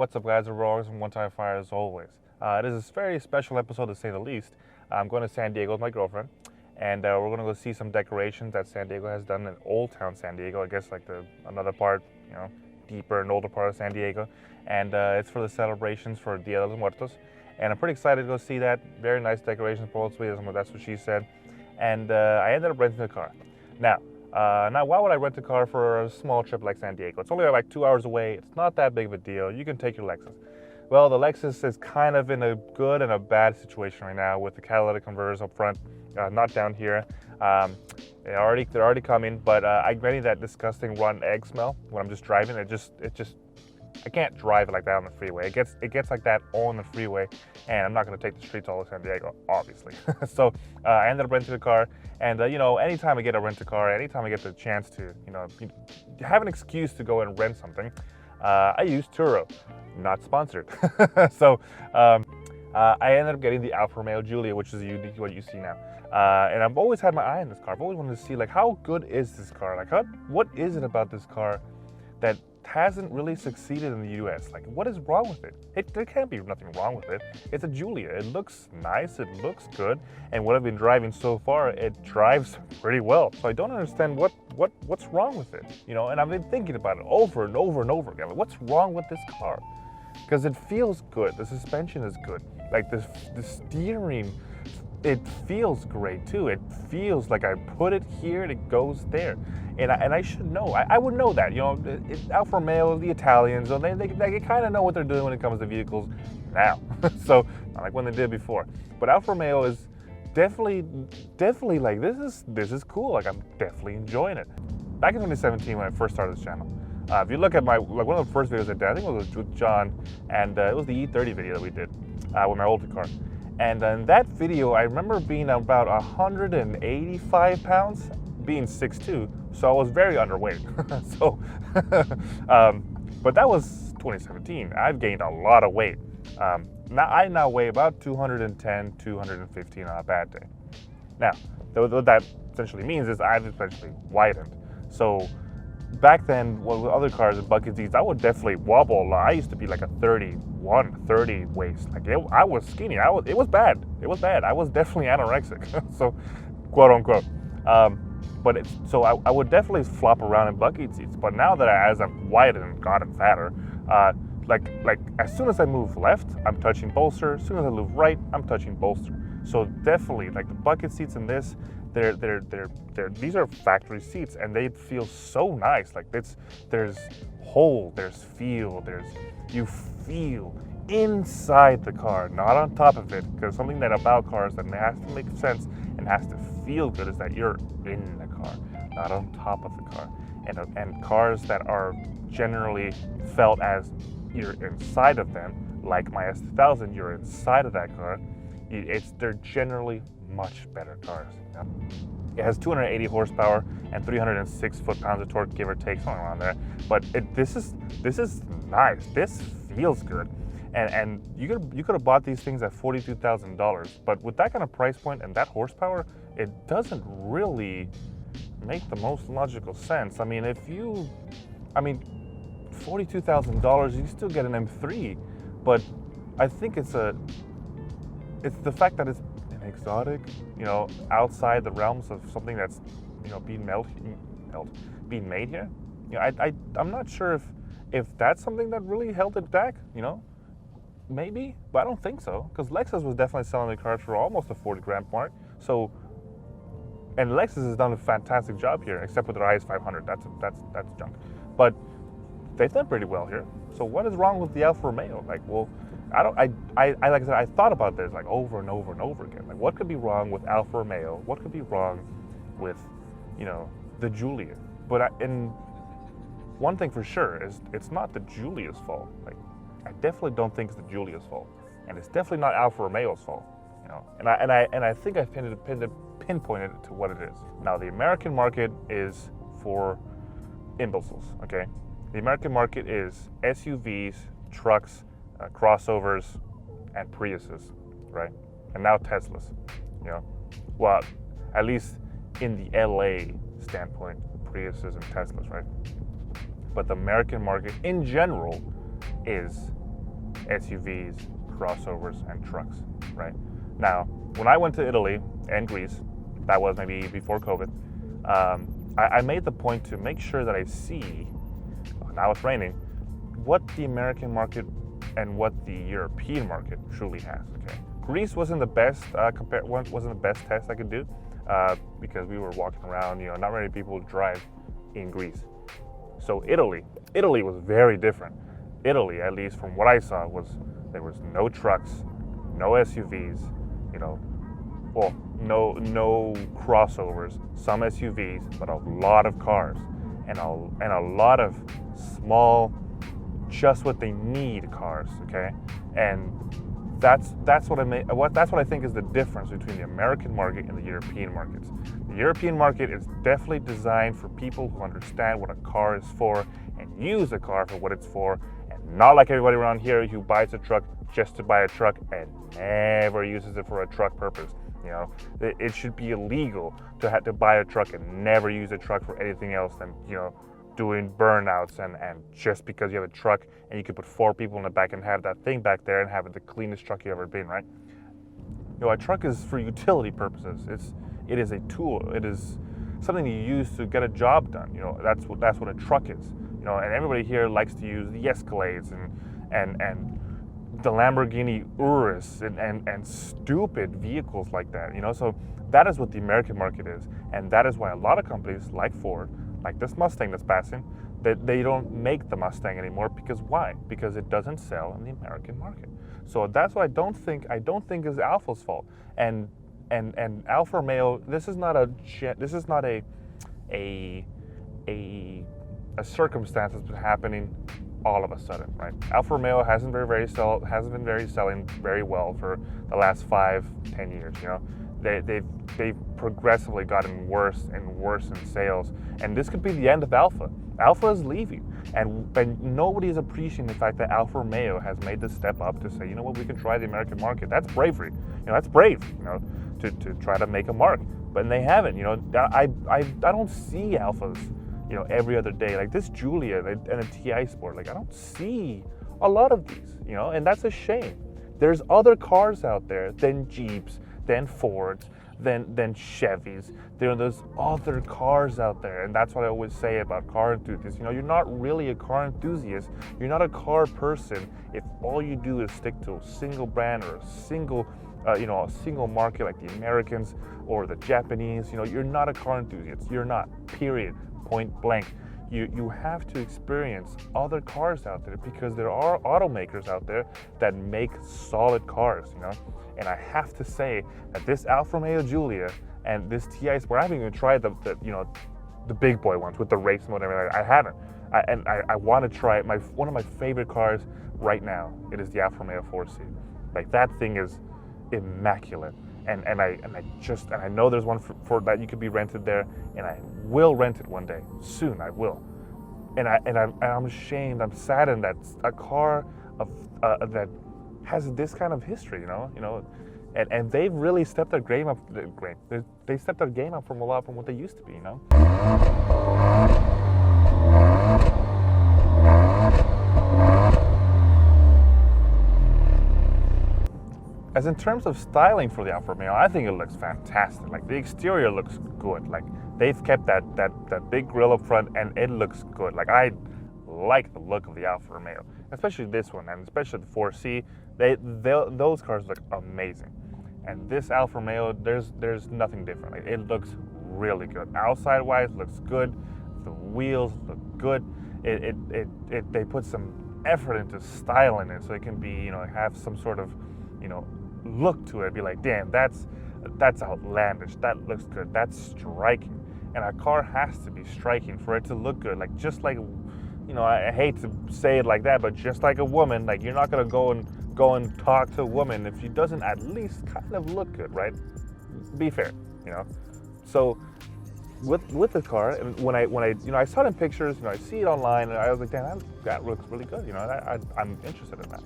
What's up, guys? Roars and One Time Fire as always. It is a very special episode to say the least. I'm going to San Diego with my girlfriend, and we're going to go see some decorations that San Diego has done in Old Town San Diego. I guess like another part, deeper and older part of San Diego, and it's for the celebrations for Dia de los Muertos. And I'm pretty excited to go see that. Very nice decorations, both ways. That's what she said. And I ended up renting a car. Now, why would I rent a car for a small trip like San Diego? It's only like 2 hours away. It's not that big of a deal. You can take your Lexus. Well, the Lexus is kind of in a good and a bad situation right now with the catalytic converters up front, not down here. They're already coming, but I'm getting that disgusting rotten egg smell when I'm just driving. I can't drive it like that on the freeway. It gets like that on the freeway, and I'm not going to take the streets all of San Diego, obviously. So I ended up renting a car, and anytime I get to rent a car, anytime I get the chance to, have an excuse to go and rent something, I use Turo, not sponsored. So I ended up getting the Alfa Romeo Giulia, which is unique what you see now. And I've always had my eye on this car. I've always wanted to see how good is this car? What is it about this car that hasn't really succeeded in the US? What is wrong with it? There can't be nothing wrong with it. It's a Giulia. It looks nice, it looks good, and what I've been driving so far, it drives pretty well. So I don't understand what's wrong with it. And I've been thinking about it over and over and over again. What's wrong with this car? Because it feels good. The suspension is good. The steering, it feels great too. It feels like I put it here and it goes there. And I should know. I would know that. Alfa Romeo, the Italians, they kind of know what they're doing when it comes to vehicles now. So not like when they did before. But Alfa Romeo is definitely like this is cool. I'm definitely enjoying it. Back in 2017 when I first started this channel, if you look at one of the first videos I did, I think it was with John, and it was the E30 video that we did with my older car. And in that video, I remember being about 185 pounds, being 6'2", so I was very underweight. But that was 2017. I've gained a lot of weight. I now weigh about 210, 215 on a bad day. Now, what that essentially means is I've essentially widened. So back then, with other cars and bucket seats, I would definitely wobble a lot. I used to be like a 31, 30 waist. I was skinny. It was bad. It was bad. I was definitely anorexic. So, quote unquote. So I would definitely flop around in bucket seats. But now that as I've widened and gotten fatter, as soon as I move left, I'm touching bolster. As soon as I move right, I'm touching bolster. So definitely, the bucket seats in this, these are factory seats, and they feel so nice. There's hold, there's feel, you feel inside the car, not on top of it. Because something that about cars that has to make sense and has to feel good is that you're in the car, not on top of the car. And cars that are generally felt as you're inside of them, like my S2000, you're inside of that car. They're generally much better cars. It has 280 horsepower and 306 foot-pounds of torque, give or take, something around there. But this is nice. This feels good. And you could have bought these things at $42,000. But with that kind of price point and that horsepower, it doesn't really make the most logical sense. $42,000, you still get an M3, but I think it's the fact that it's an exotic, outside the realms of something that's, being made here. I'm not sure if that's something that really held it back, maybe, but I don't think so, because Lexus was definitely selling the cars for almost the 40 grand mark. So, and Lexus has done a fantastic job here, except with their IS 500. That's junk, but they've done pretty well here. So what is wrong with the Alfa Romeo? Like I said, I thought about this over and over and over again. What could be wrong with Alfa Romeo? What could be wrong with, the Giulia? And one thing for sure is it's not the Giulia's fault. I definitely don't think it's the Giulia's fault, and it's definitely not Alfa Romeo's fault. And I think I've pinpointed it to what it is. Now, the American market is for imbeciles. Okay, the American market is SUVs, trucks, crossovers, and Priuses, right? And now Teslas. Well, at least in the LA standpoint, Priuses and Teslas, right? But the American market in general is SUVs, crossovers, and trucks, right? Now, when I went to Italy and Greece, that was maybe before COVID, I made the point to make sure that I see, now it's raining, what the American market and what the European market truly has, okay? Greece wasn't the best wasn't the best test I could do because we were walking around, not many people drive in Greece. So Italy was very different. Italy, at least from what I saw, there was no trucks, no SUVs, well, no crossovers, some SUVs, but a lot of cars and a lot of small, just what they need cars, okay? And that's what I think is the difference between the American market and the European markets. The European market is definitely designed for people who understand what a car is for and use a car for what it's for, and not like everybody around here who buys a truck just to buy a truck and never uses it for a truck purpose. It should be illegal to have to buy a truck and never use a truck for anything else than doing burnouts and just because you have a truck and you could put 4 people in the back and have that thing back there and have it the cleanest truck you've ever been, right? A truck is for utility purposes. It is a tool. It is something you use to get a job done. That's what a truck is. And everybody here likes to use the Escalades and the Lamborghini Urus and stupid vehicles like that. So that is what the American market is, and that is why a lot of companies like Ford, like this Mustang that's passing, that they don't make the Mustang anymore. Because why? Because it doesn't sell in the American market. So that's what I don't think is Alfa's fault. And Alfa Romeo, this is not a circumstance that's been happening all of a sudden, right? Alfa Romeo hasn't been selling very well for the last 5-10 years. They've progressively gotten worse and worse in sales, and this could be the end of Alfa. Alfa is leaving, and nobody is appreciating the fact that Alfa Romeo has made this step up to say, we can try the American market. That's bravery. That's brave. To try to make a mark, but they haven't. I don't see Alfas, every other day. Like this Giulia and a TI Sport, I don't see a lot of these, and that's a shame. There's other cars out there than Jeeps, than Fords, than Chevys. There's other cars out there, and that's what I always say about car enthusiasts. You're not really a car enthusiast. You're not a car person if all you do is stick to a single brand or a single market like the Americans or the Japanese. You're not a car enthusiast. You're not, period, point blank. You have to experience other cars out there because there are automakers out there that make solid cars, And I have to say that this Alfa Romeo Giulia and this TI Sport, I haven't even tried the big boy ones with the race mode and everything. I haven't. I want to try it. One of my favorite cars right now, it is the Alfa Romeo 4C. That thing is immaculate. And I know there's one for that you could be rented there, and I will rent it one day. Soon I will. And I'm ashamed, I'm saddened that a car that has this kind of history, and they've really stepped their game up. They stepped their game up from what they used to be, As in terms of styling for the Alfa Romeo, I think it looks fantastic. The exterior looks good. They've kept that big grille up front, and it looks good. I like the look of the Alfa Romeo, especially this one, and especially the 4C. Those cars look amazing. And this Alfa Romeo, there's nothing different. It looks really good. Outside wise, looks good. The wheels look good. They put some effort into styling it so it can be, have some sort of, look to it. Be like, damn, that's outlandish. That looks good. That's striking. And a car has to be striking for it to look good. Just like, I hate to say it like that, but just like a woman, you're not gonna go and talk to a woman if she doesn't at least kind of look good, right? Be fair, So with the car, and when I saw it in pictures, I see it online, and I was like, damn, that looks really good. I'm interested in that.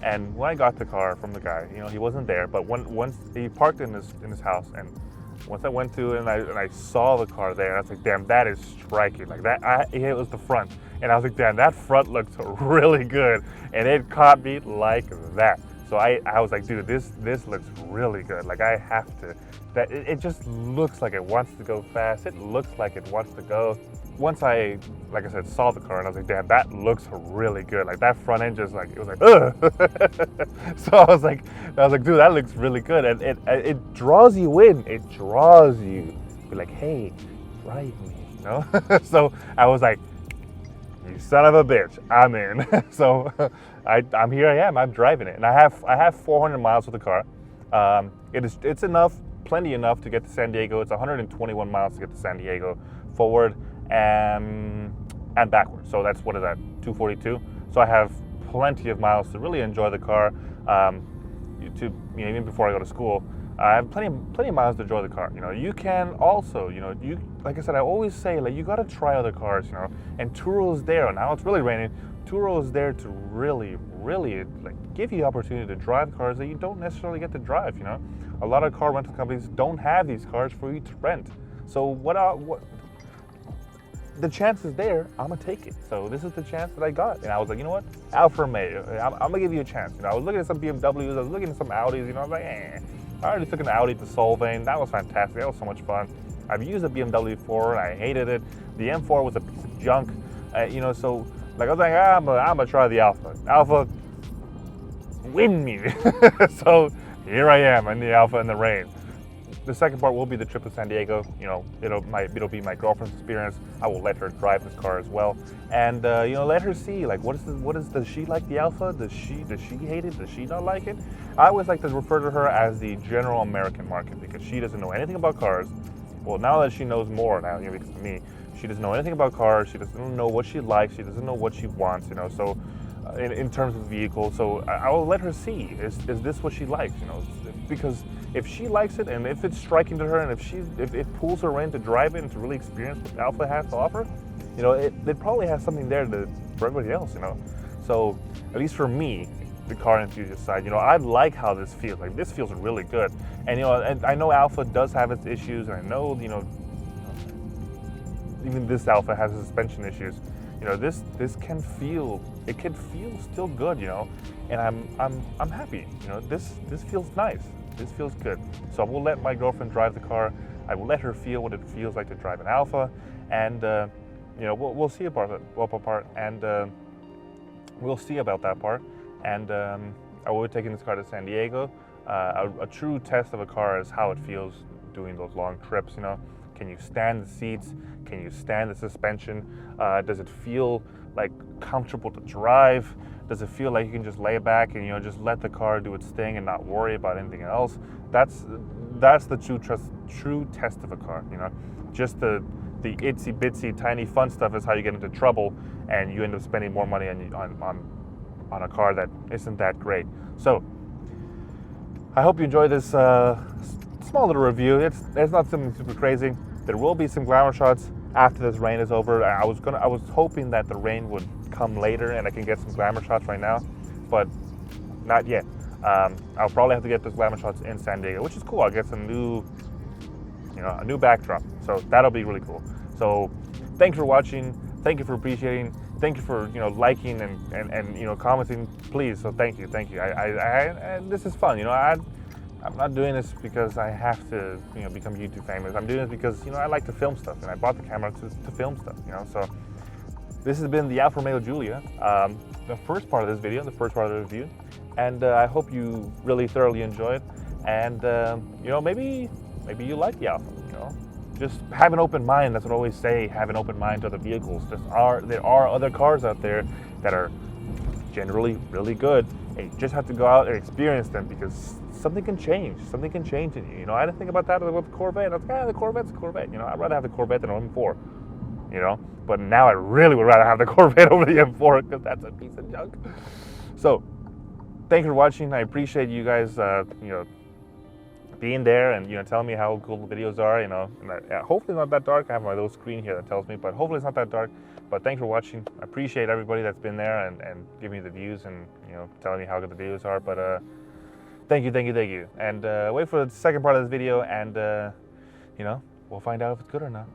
And when I got the car from the guy, he wasn't there, but once he parked in his house, and Once I went to it and I saw the car there, I was like, damn, that is striking. Like that, it was the front, and I was like, damn, that front looks really good, and it caught me like that. So I was like, dude, this looks really good. Like I have to. That it just looks like it wants to go fast. It looks like it wants to go. Once I, like I said, saw the car and I was like, damn, that looks really good. Like that front end just like, it was like, ugh. So I was like, dude, that looks really good. And it draws you in. It draws you. Be like, hey, drive me, you know? So I was like, you son of a bitch, I'm in. So I'm here. I am. I'm driving it, and I have 400 miles with the car. It's enough, plenty enough to get to San Diego. It's 121 miles to get to San Diego, forward and backwards. So that's, what is that, 242? So I have plenty of miles to really enjoy the car. Even before I go to school, I have plenty of miles to enjoy the car. You know, you can also, you know, like I said, I always say, like, you got to try other cars, you know. And Turo is there. Now it's really raining. Turo is there to really, really like give you the opportunity to drive cars that you don't necessarily get to drive. You know, a lot of car rental companies don't have these cars for you to rent. So what the chance is there, I'm gonna take it. So this is the chance that I got, and I was like, you know what, Alfa Romeo, I'm gonna give you a chance. You know, I was looking at some BMWs, I was looking at some Audis. You know, I was like, I already took an Audi to Solvang. That was fantastic. That was so much fun. I've used a BMW 4 and I hated it. The M4 was a piece of junk. You know, so like I was like, I'm gonna try the Alfa. Alfa, win me. So here I am in the Alfa in the rain. The second part will be the trip to San Diego. You know, it'll be my girlfriend's experience. I will let her drive this car as well, and you know, let her see, like, does she like the Alfa? Does she hate it? Does she not like it? I always like to refer to her as the general American market, because she doesn't know anything about cars. Well, now that she knows more now, you know, because of me, she doesn't know anything about cars. She doesn't know what she likes. She doesn't know what she wants. You know, so in terms of the vehicle, so I will let her see, is this what she likes, you know, because if she likes it and if it's striking to her and if it pulls her in to drive it and to really experience what Alfa has to offer, you know, it probably has something there for everybody else, you know. So at least for me, the car enthusiast side, you know, I like how this feels. Like, this feels really good, and you know, and I know Alfa does have its issues, and I know, you know, even this Alfa has suspension issues. You know, this can feel still good, you know, and I'm happy. You know, this feels nice. This feels good. So I will let my girlfriend drive the car. I will let her feel what it feels like to drive an Alfa, and you know, we'll see about that part, and we'll see about that part. And I will be taking this car to San Diego. A true test of a car is how it feels doing those long trips. You know, can you stand the seats? Can you stand the suspension? Does it feel like comfortable to drive? Does it feel like you can just lay back and, you know, just let the car do its thing and not worry about anything else? That's the true test of a car. You know, just the itsy bitsy tiny fun stuff is how you get into trouble, and you end up spending more money on a car that isn't that great. So I hope you enjoy this small little review. It's not something super crazy. There will be some glamour shots after this rain is over. I was hoping that the rain would come later and I can get some glamour shots right now, but not yet. I'll probably have to get those glamour shots in San Diego, which is cool. I'll get some new, you know, a new backdrop, so that'll be really cool. So thanks for watching. Thank you for appreciating. Thank you for, you know, liking and you know, commenting, please. So thank you. I this is fun. You know, I'm not doing this because I have to, you know, become YouTube famous. I'm doing this because, you know, I like to film stuff, and I bought the camera to film stuff, you know. So this has been the Alfa Romeo Giulia, the first part of this video, the first part of the review, and I hope you really thoroughly enjoyed. And you know, maybe you like the Alfa. You know, just have an open mind. That's what I always say. Have an open mind to other vehicles. There are other cars out there that are generally really good. And you just have to go out and experience them, because something can change. Something can change in you. You know, I didn't think about that with the Corvette. I was like, the Corvette's a Corvette. You know, I'd rather have the Corvette than an M4. You know, but now I really would rather have the Corvette over the M4, because that's a piece of junk. So, thanks for watching. I appreciate you guys, you know, being there and, you know, telling me how cool the videos are. You know, and hopefully it's not that dark. I have my little screen here that tells me, but hopefully it's not that dark. But thanks for watching. I appreciate everybody that's been there and giving me the views and, you know, telling me how good the videos are. But thank you. And wait for the second part of this video, and you know, we'll find out if it's good or not.